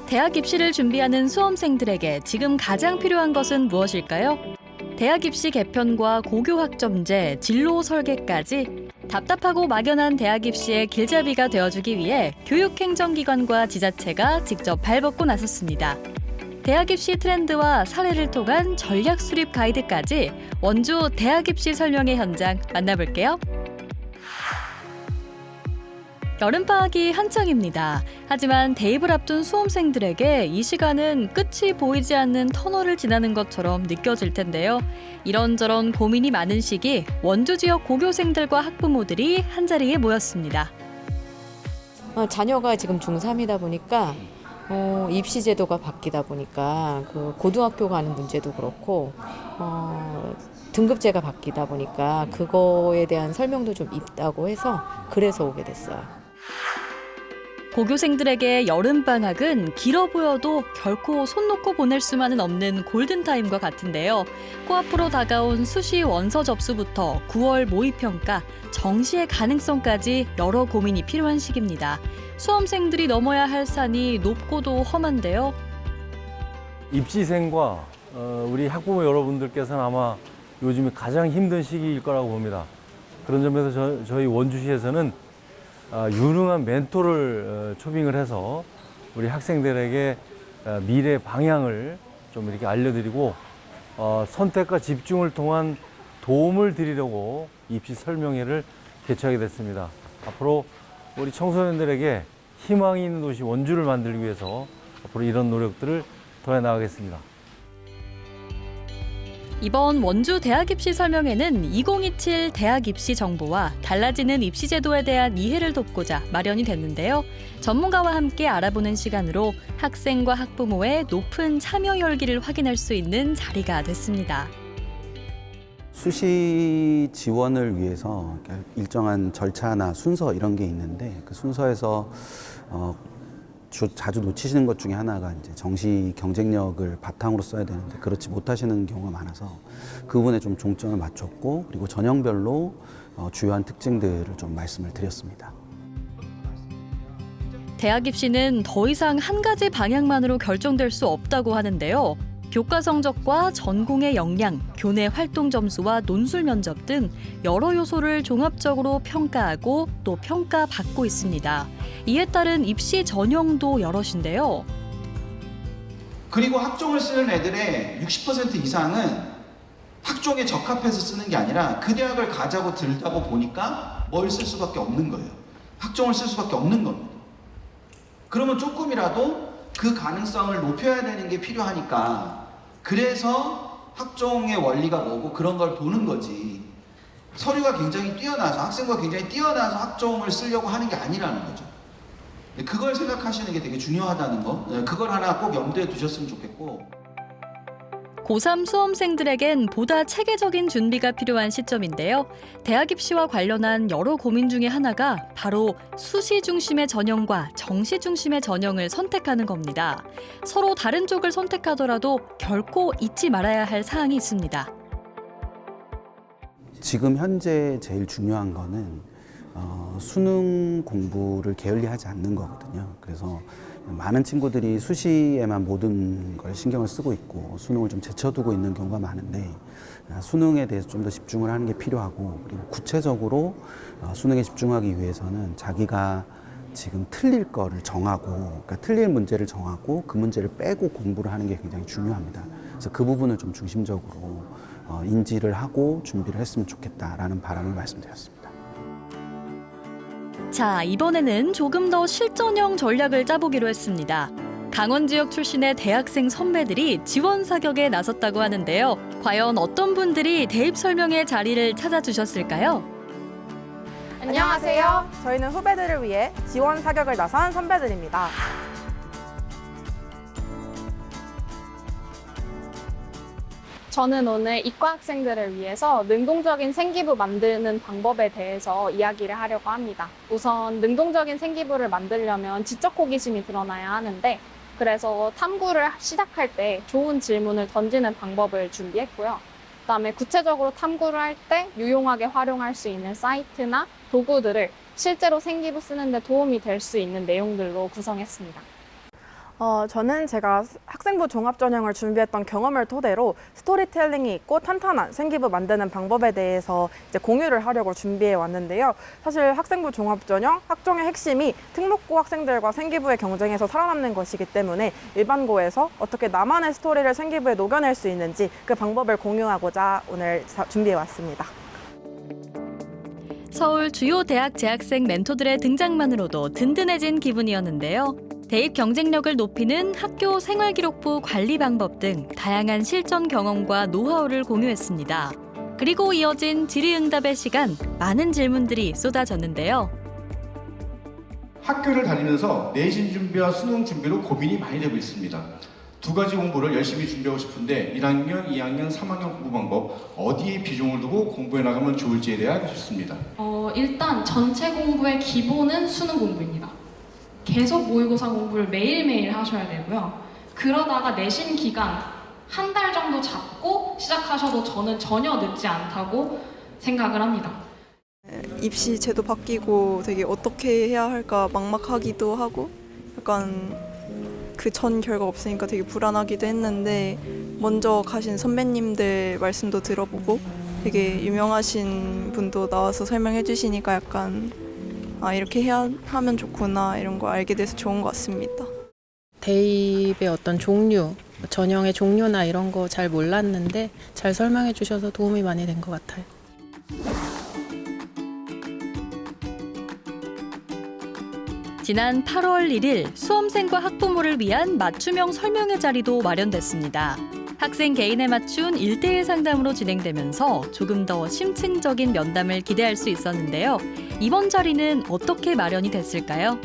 대학 입시를 준비하는 수험생들에게 지금 가장 필요한 것은 무엇일까요? 대학 입시 개편과 고교 학점제, 진로 설계까지 답답하고 막연한 대학 입시의 길잡이가 되어주기 위해 교육행정기관과 지자체가 직접 발벗고 나섰습니다. 대학 입시 트렌드와 사례를 통한 전략 수립 가이드까지 원주 대학 입시 설명회 현장 만나볼게요. 여름방학이 한창입니다. 하지만 대입을 앞둔 수험생들에게 이 시간은 끝이 보이지 않는 터널을 지나는 것처럼 느껴질 텐데요. 이런저런 고민이 많은 시기 원주 지역 고교생들과 학부모들이 한자리에 모였습니다. 자녀가 지금 중3이다 보니까 입시 제도가 바뀌다 보니까 그 고등학교 가는 문제도 그렇고 등급제가 바뀌다 보니까 그거에 대한 설명도 좀 있다고 해서 그래서 오게 됐어요. 고교생들에게 여름방학은 길어 보여도 결코 손 놓고 보낼 수만은 없는 골든타임과 같은데요. 코앞으로 다가온 수시 원서 접수부터 9월 모의평가, 정시의 가능성까지 여러 고민이 필요한 시기입니다. 수험생들이 넘어야 할 산이 높고도 험한데요. 입시생과 우리 학부모 여러분들께서는 아마 요즘에 가장 힘든 시기일 거라고 봅니다. 그런 점에서 저희 원주시에서는 유능한 멘토를 초빙을 해서 우리 학생들에게 미래 방향을 좀 이렇게 알려드리고 선택과 집중을 통한 도움을 드리려고 입시 설명회를 개최하게 됐습니다. 앞으로 우리 청소년들에게 희망이 있는 도시 원주를 만들기 위해서 앞으로 이런 노력들을 더해 나가겠습니다. 이번 원주 대학 입시 설명회는 2027 대학 입시 정보와 달라지는 입시 제도에 대한 이해를 돕고자 마련이 됐는데요. 전문가와 함께 알아보는 시간으로 학생과 학부모의 높은 참여 열기를 확인할 수 있는 자리가 됐습니다. 수시 지원을 위해서 일정한 절차나 순서 이런 게 있는데 그 순서에서 자주 놓치시는 것 중에 하나가 이제 정시 경쟁력을 바탕으로 써야 되는데 그렇지 못하시는 경우가 많아서 그 부분에 좀 중점을 맞췄고 그리고 전형별로 주요한 특징들을 좀 말씀을 드렸습니다. 대학 입시는 더 이상 한 가지 방향만으로 결정될 수 없다고 하는데요. 교과 성적과 전공의 역량, 교내 활동 점수와 논술 면접 등 여러 요소를 종합적으로 평가하고 또 평가받고 있습니다. 이에 따른 입시 전형도 여럿인데요. 그리고 학종을 쓰는 애들의 60% 이상은 학종에 적합해서 쓰는 게 아니라 그 대학을 가자고 들다고 보니까 뭘 쓸 수밖에 없는 거예요. 학종을 쓸 수밖에 없는 겁니다. 그러면 조금이라도 그 가능성을 높여야 되는 게 필요하니까 그래서 학종의 원리가 뭐고 그런 걸 보는 거지. 서류가 굉장히 뛰어나서 학생과 굉장히 뛰어나서 학종을 쓰려고 하는 게 아니라는 거죠. 그걸 생각하시는 게 되게 중요하다는 거. 그걸 하나 꼭 염두에 두셨으면 좋겠고. 고3 수험생들에겐 보다 체계적인 준비가 필요한 시점인데요. 대학 입시와 관련한 여러 고민 중에 하나가 바로 수시 중심의 전형과 정시 중심의 전형을 선택하는 겁니다. 서로 다른 쪽을 선택하더라도 결코 잊지 말아야 할 사항이 있습니다. 지금 현재 제일 중요한 거는 수능 공부를 게을리하지 않는 거거든요. 그래서 많은 친구들이 수시에만 모든 걸 신경을 쓰고 있고 수능을 좀 제쳐두고 있는 경우가 많은데 수능에 대해서 좀 더 집중을 하는 게 필요하고 그리고 구체적으로 수능에 집중하기 위해서는 자기가 지금 틀릴 거를 정하고 그러니까 틀릴 문제를 정하고 그 문제를 빼고 공부를 하는 게 굉장히 중요합니다. 그래서 그 부분을 좀 중심적으로 인지를 하고 준비를 했으면 좋겠다라는 바람을 말씀드렸습니다. 자, 이번에는 조금 더 실전형 전략을 짜보기로 했습니다. 강원 지역 출신의 대학생 선배들이 지원 사격에 나섰다고 하는데요. 과연 어떤 분들이 대입 설명회 자리를 찾아주셨을까요? 안녕하세요. 저희는 후배들을 위해 지원 사격을 나선 선배들입니다. 저는 오늘 이과 학생들을 위해서 능동적인 생기부 만드는 방법에 대해서 이야기를 하려고 합니다. 우선 능동적인 생기부를 만들려면 지적 호기심이 드러나야 하는데 그래서 탐구를 시작할 때 좋은 질문을 던지는 방법을 준비했고요. 그다음에 구체적으로 탐구를 할 때 유용하게 활용할 수 있는 사이트나 도구들을 실제로 생기부 쓰는 데 도움이 될 수 있는 내용들로 구성했습니다. 저는 제가 학생부 종합전형을 준비했던 경험을 토대로 스토리텔링이 있고 탄탄한 생기부 만드는 방법에 대해서 이제 공유를 하려고 준비해 왔는데요. 사실 학생부 종합전형, 학종의 핵심이 특목고 학생들과 생기부의 경쟁에서 살아남는 것이기 때문에 일반고에서 어떻게 나만의 스토리를 생기부에 녹여낼 수 있는지 그 방법을 공유하고자 오늘 준비해 왔습니다. 서울 주요 대학 재학생 멘토들의 등장만으로도 든든해진 기분이었는데요. 대입 경쟁력을 높이는 학교 생활기록부 관리 방법 등 다양한 실전 경험과 노하우를 공유했습니다. 그리고 이어진 질의응답의 시간, 많은 질문들이 쏟아졌는데요. 학교를 다니면서 내신 준비와 수능 준비로 고민이 많이 되고 있습니다. 두 가지 공부를 열심히 준비하고 싶은데 1학년, 2학년, 3학년 공부 방법 어디에 비중을 두고 공부해 나가면 좋을지에 대해 알고 싶습니다. 일단 전체 공부의 기본은 수능 공부입니다. 계속 모의고사 공부를 매일매일 하셔야 되고요. 그러다가 내신 기간 한 달 정도 잡고 시작하셔도 저는 전혀 늦지 않다고 생각을 합니다. 입시 제도 바뀌고 되게 어떻게 해야 할까 막막하기도 하고 약간 그 전 결과 없으니까 되게 불안하기도 했는데 먼저 가신 선배님들 말씀도 들어보고 되게 유명하신 분도 나와서 설명해 주시니까 약간 이렇게 하면 좋구나 이런 거 알게 돼서 좋은 것 같습니다. 대입의 어떤 종류, 전형의 종류나 이런 거 잘 몰랐는데 잘 설명해 주셔서 도움이 많이 된 것 같아요. 지난 8월 1일 수험생과 학부모를 위한 맞춤형 설명회 자리도 마련됐습니다. 학생 개인에 맞춘 1:1 상담으로 진행되면서 조금 더 심층적인 면담을 기대할 수 있었는데요. 이번 자리는 어떻게 마련이 됐을까요?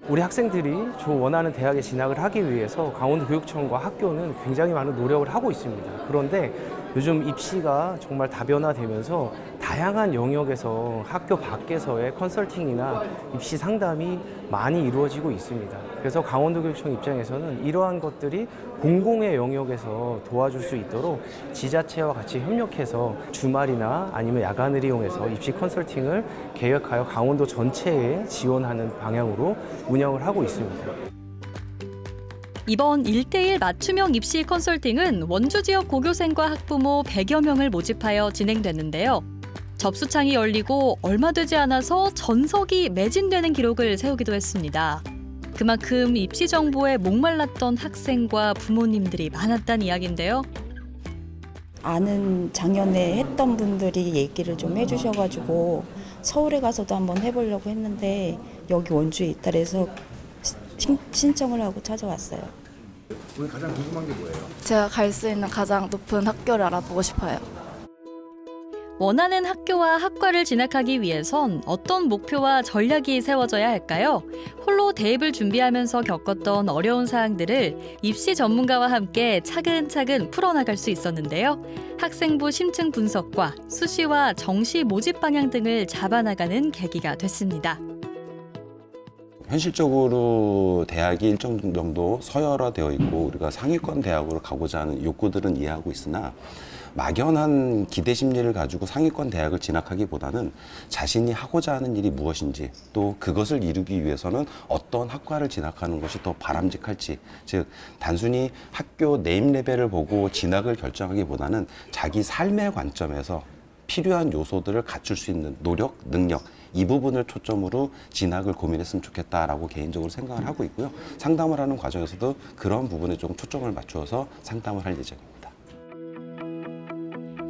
우리 학생들이 원하는 대학에 진학을 하기 위해서 강원도교육청과 학교는 굉장히 많은 노력을 하고 있습니다. 그런데 요즘 입시가 정말 다변화되면서 다양한 영역에서 학교 밖에서의 컨설팅이나 입시 상담이 많이 이루어지고 있습니다. 그래서 강원도교육청 입장에서는 이러한 것들이 공공의 영역에서 도와줄 수 있도록 지자체와 같이 협력해서 주말이나 아니면 야간을 이용해서 입시 컨설팅을 계획하여 강원도 전체에 지원하는 방향으로 운영을 하고 있습니다. 이번 1:1 맞춤형 입시 컨설팅은 원주 지역 고교생과 학부모 100여 명을 모집하여 진행됐는데요. 접수창이 열리고 얼마 되지 않아서 전석이 매진되는 기록을 세우기도 했습니다. 그만큼 입시 정보에 목말랐던 학생과 부모님들이 많았다는 이야기인데요. 아는 작년에 했던 분들이 얘기를 좀 해주셔가지고 서울에 가서도 한번 해보려고 했는데 여기 원주에 있다 그래서 신청을 하고 찾아왔어요. 오늘 가장 궁금한 게 뭐예요? 제가 갈 수 있는 가장 높은 학교를 알아보고 싶어요. 원하는 학교와 학과를 진학하기 위해선 어떤 목표와 전략이 세워져야 할까요? 홀로 대입을 준비하면서 겪었던 어려운 사항들을 입시 전문가와 함께 차근차근 풀어나갈 수 있었는데요. 학생부 심층 분석과 수시와 정시 모집 방향 등을 잡아나가는 계기가 됐습니다. 현실적으로 대학이 일정 정도 서열화되어 있고 우리가 상위권 대학으로 가고자 하는 욕구들은 이해하고 있으나 막연한 기대 심리를 가지고 상위권 대학을 진학하기보다는 자신이 하고자 하는 일이 무엇인지 또 그것을 이루기 위해서는 어떤 학과를 진학하는 것이 더 바람직할지, 즉 단순히 학교 네임 레벨을 보고 진학을 결정하기보다는 자기 삶의 관점에서 필요한 요소들을 갖출 수 있는 노력, 능력 이 부분을 초점으로 진학을 고민했으면 좋겠다라고 개인적으로 생각을 하고 있고요. 상담을 하는 과정에서도 그런 부분에 좀 초점을 맞추어서 상담을 할 예정입니다.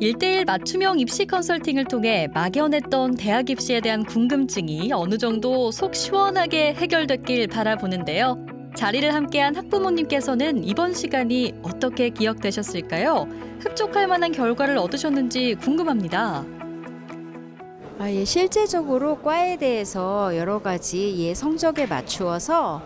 1:1 맞춤형 입시 컨설팅을 통해 막연했던 대학 입시에 대한 궁금증이 어느 정도 속 시원하게 해결됐길 바라보는데요. 자리를 함께한 학부모님께서는 이번 시간이 어떻게 기억되셨을까요? 흡족할 만한 결과를 얻으셨는지 궁금합니다. 실제적으로 과에 대해서 여러 가지 성적에 맞추어서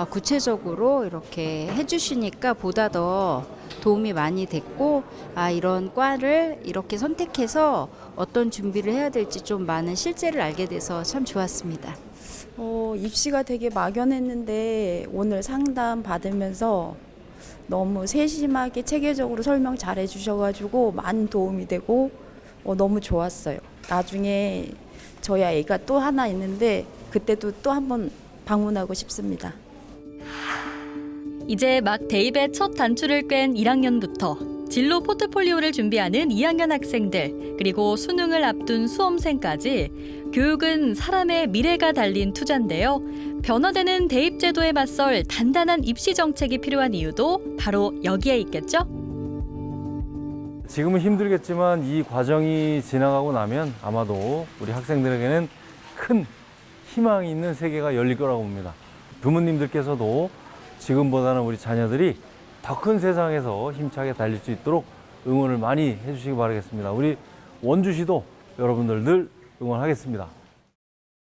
구체적으로 이렇게 해주시니까 보다 더 도움이 많이 됐고 이런 과를 이렇게 선택해서 어떤 준비를 해야 될지 좀 많은 실제를 알게 돼서 참 좋았습니다. 입시가 되게 막연했는데 오늘 상담 받으면서 너무 세심하게 체계적으로 설명 잘 해주셔가지고 많은 도움이 되고 너무 좋았어요. 나중에 저희 아이가 또 하나 있는데 그때도 또 한번 방문하고 싶습니다. 이제 막 대입의 첫 단추를 꿰는 1학년부터 진로 포트폴리오를 준비하는 2학년 학생들, 그리고 수능을 앞둔 수험생까지 교육은 사람의 미래가 달린 투자인데요. 변화되는 대입 제도에 맞설 단단한 입시 정책이 필요한 이유도 바로 여기에 있겠죠? 지금은 힘들겠지만 이 과정이 지나가고 나면 아마도 우리 학생들에게는 큰 희망이 있는 세계가 열릴 거라고 봅니다. 부모님들께서도 지금보다는 우리 자녀들이 더 큰 세상에서 힘차게 달릴 수 있도록 응원을 많이 해주시기 바라겠습니다. 우리 원주시도 여러분들 늘 응원하겠습니다.